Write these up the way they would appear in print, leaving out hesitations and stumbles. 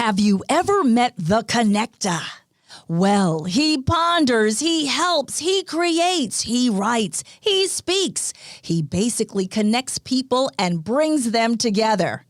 Have you ever met the connector? Well, he ponders, he helps, he creates, he writes, he speaks. He basically connects people and brings them together.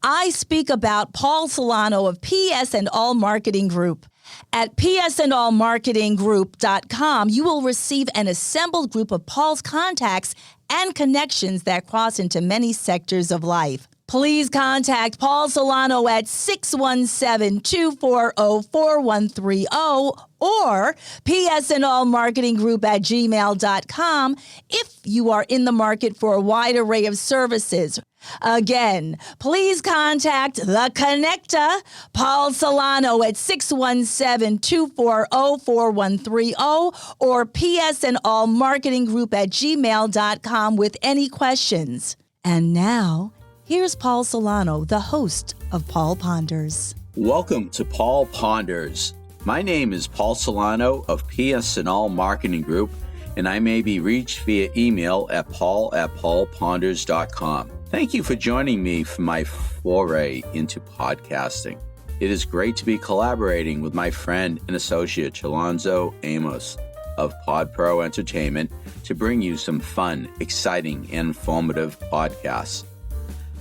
I speak about Paul Solano of PS and All Marketing Group. At psandallmarketinggroup.com, you will receive an assembled group of Paul's contacts and connections that cross into many sectors of life. Please contact Paul Solano at 617-240-4130 or psandallmarketinggroup@gmail.com if you are in the market for a wide array of services. Again, please contact The Connector, Paul Solano at 617-240-4130 or psandallmarketinggroup@gmail.com with any questions. And now, here's Paul Solano, the host of Paul Ponders. Welcome to Paul Ponders. My name is Paul Solano of PS and All Marketing Group, and I may be reached via email at paul@paulponders.com. Thank you for joining me for my foray into podcasting. It is great to be collaborating with my friend and associate Chalonzo Amos of PodPro Entertainment to bring you some fun, exciting, and informative podcasts.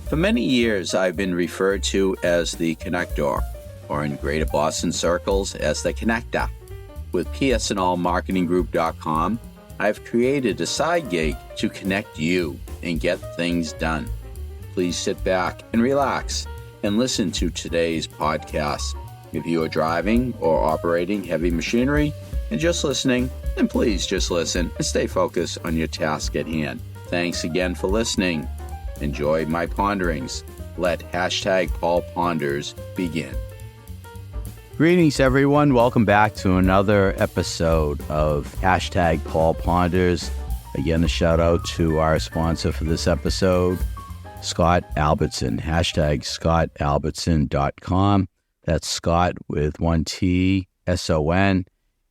For many years, I've been referred to as the Connector, or in Greater Boston circles as the Connector. With psandallmarketinggroup.com, I've created a side gig to connect you and get things done. Please sit back and relax and listen to today's podcast. If you are driving or operating heavy machinery and just listening, then please just listen and stay focused on your task at hand. Thanks again for listening. Enjoy my ponderings. Let #Paul Ponders begin. Greetings, everyone. Welcome back to another episode of #Paul Ponders. Again, a shout out to our sponsor for this episode, Scott Albertson, #ScottAlbertson.com. That's Scott with one T, SON,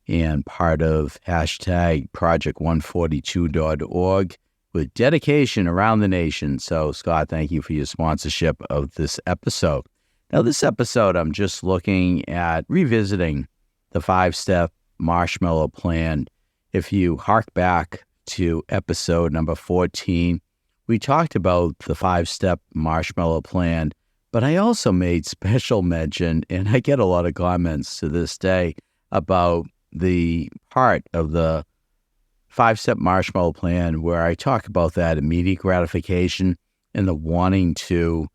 and part of #project142.org with dedication around the nation. So, Scott, thank you for your sponsorship of this episode. Now, this episode, I'm just looking at revisiting the 5-step Marshmallow plan. If you hark back to episode number 14, we talked about the 5-step Marshmallow plan, but I also made special mention, and I get a lot of comments to this day about the part of the 5-step Marshmallow plan where I talk about that immediate gratification and the wanting to,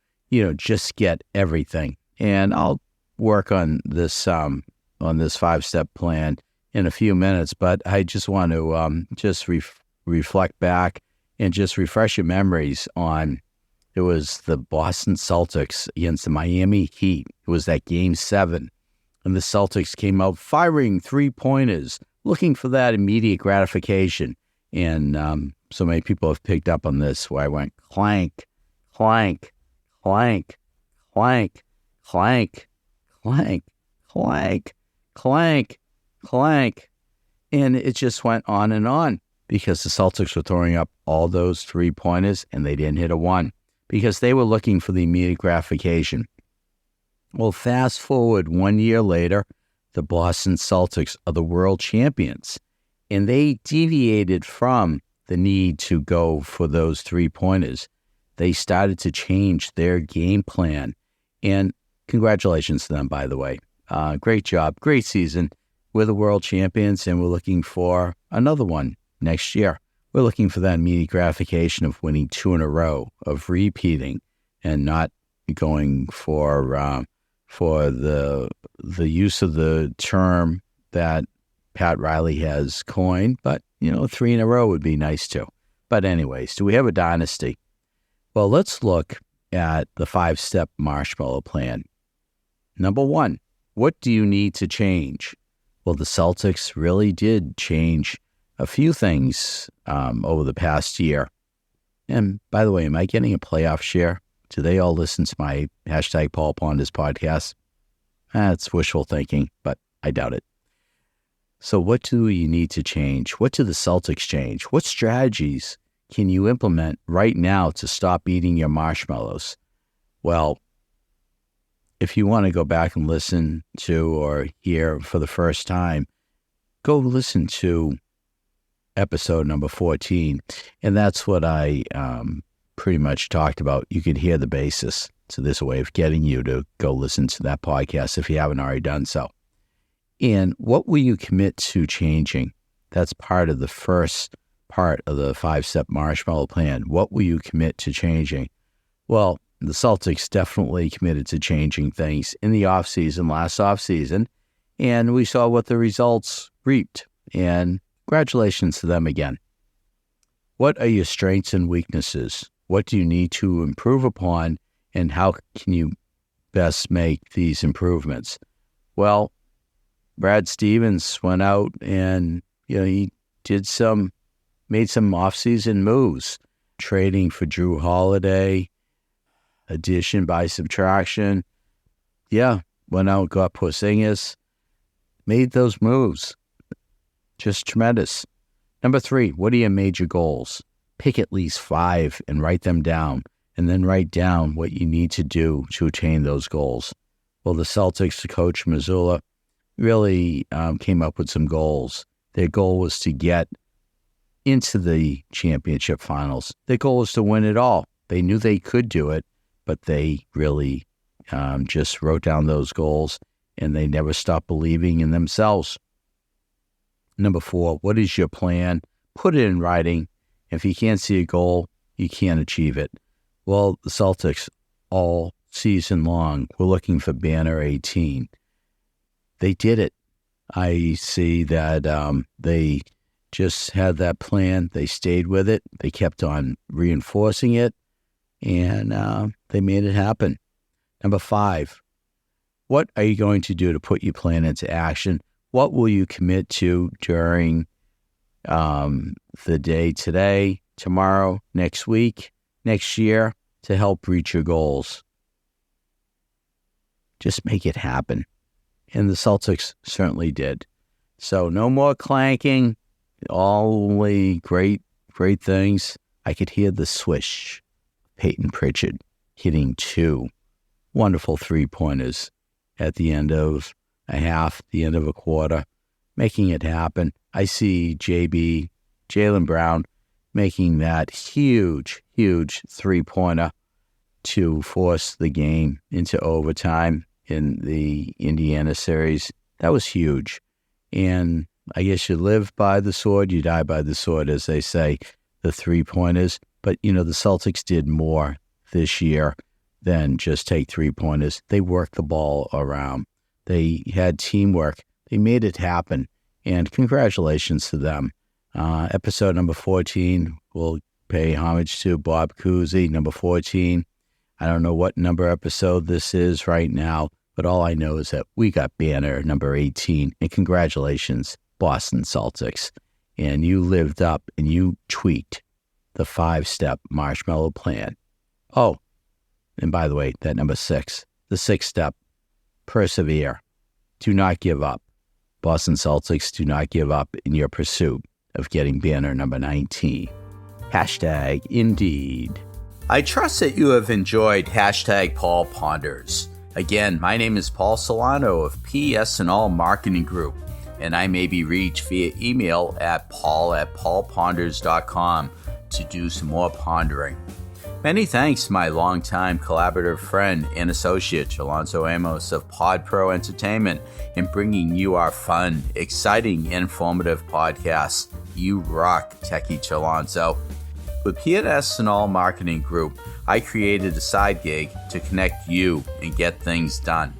just get everything. And I'll work on this 5-step plan in a few minutes, but I just want to reflect back and just refresh your memories on, it was the Boston Celtics against the Miami Heat. It was that Game 7, and the Celtics came out firing 3-pointers, looking for that immediate gratification. And so many people have picked up on this, where I went clank, clank, clank, clank, clank, clank, clank, clank, clank. And it just went on because the Celtics were throwing up all those 3-pointers and they didn't hit a one because they were looking for the immediate gratification. Well, fast forward 1 year later, the Boston Celtics are the world champions, and they deviated from the need to go for those 3-pointers. They started to change their game plan, and congratulations to them, by the way. Great job, great season. We're the world champions, and we're looking for another one next year. We're looking for that immediate gratification of winning 2 in a row, of repeating, and not going for the use of the term that Pat Riley has coined, but 3 in a row would be nice too. But anyways, do we have a dynasty? Well, let's look at the 5-step Marshmallow plan. Number 1, what do you need to change? Well, the Celtics really did change a few things over the past year. And by the way, am I getting a playoff share? Do they all listen to my #Paul Ponders podcast? It's wishful thinking, but I doubt it. So what do you need to change? What do the Celtics change? What strategies can you implement right now to stop eating your marshmallows? Well, if you want to go back and listen to or hear for the first time, go listen to episode number 14. And that's what I pretty much talked about. You could hear the basis. So there's a way of getting you to go listen to that podcast if you haven't already done so. And what will you commit to changing? That's part of the first part of the 5-step Marshmallow plan. What will you commit to changing? Well, the Celtics definitely committed to changing things in the offseason, last offseason, and we saw what the results reaped. And congratulations to them again. What are your strengths and weaknesses? What do you need to improve upon, and how can you best make these improvements? Well, Brad Stevens went out and he made some offseason moves, trading for Drew Holiday, addition by subtraction. Yeah, went out, got Porzingis, made those moves. Just tremendous. Number 3, what are your major goals? Pick at least 5 and write them down, and then write down what you need to do to attain those goals. Well, the Celtics, coach Mazzulla, really came up with some goals. Their goal was to get into the championship finals. Their goal was to win it all. They knew they could do it, but they really just wrote down those goals, and they never stopped believing in themselves. Number 4, what is your plan? Put it in writing. If you can't see a goal, you can't achieve it. Well, the Celtics all season long were looking for banner 18. They did it. I see that they just had that plan. They stayed with it. They kept on reinforcing it, and they made it happen. Number 5, what are you going to do to put your plan into action? What will you commit to during the day today, tomorrow, next week, next year to help reach your goals? Just make it happen. And the Celtics certainly did. So no more clanking, only great things. I could hear the swish. Peyton Pritchard hitting 2 wonderful 3-pointers at the end of a half, the end of a quarter, making it happen. I see Jaylen Brown, making that huge 3-pointer to force the game into overtime in the Indiana series. That was huge. And I guess you live by the sword, you die by the sword, as they say, the 3-pointers. But, the Celtics did more this year than just take 3-pointers. They worked the ball around. They had teamwork. They made it happen. And congratulations to them. Episode number 14, we'll pay homage to Bob Cousy. Number 14, I don't know what number episode this is right now, but all I know is that we got banner number 18. And congratulations, Boston Celtics. And you lived up and you tweaked the 5-step Marshmallow plan. Oh, and by the way, that number 6, the 6th step, persevere. Do not give up. Boston Celtics, do not give up in your pursuit of getting banner number 19. Hashtag Indeed. I trust that you have enjoyed hashtag Paul Ponders. Again, my name is Paul Solano of PS&All Marketing Group, and I may be reached via email at paul@paulponders.com to do some more pondering. Many thanks to my longtime collaborative friend and associate, Alonso Amos of Pod Pro Entertainment, in bringing you our fun, exciting, informative podcasts. You rock, Techie Alonso. With PS&All Marketing Group, I created a side gig to connect you and get things done.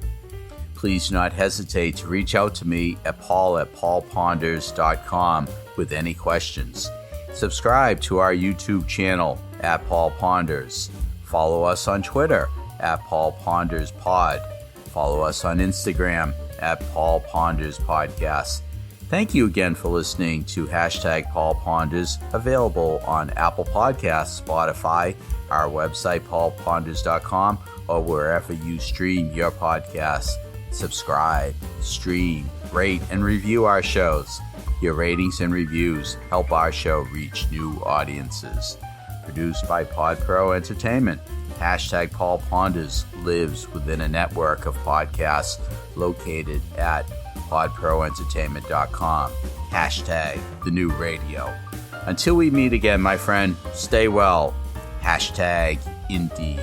Please do not hesitate to reach out to me at paul@paulponders.com with any questions. Subscribe to our YouTube channel at Paul Ponders. Follow us on Twitter at Paul Ponders Pod. Follow us on Instagram at Paul Ponders Podcast. Thank you again for listening to hashtag Paul Ponders, available on Apple Podcasts, Spotify, our website, paulponders.com, or wherever you stream your podcasts. Subscribe, stream, rate, and review our shows. Your ratings and reviews help our show reach new audiences. Produced by Pod Pro Entertainment. Hashtag Paul Ponders lives within a network of podcasts located at podproentertainment.com. Hashtag the new radio. Until we meet again, my friend, stay well. Hashtag indeed.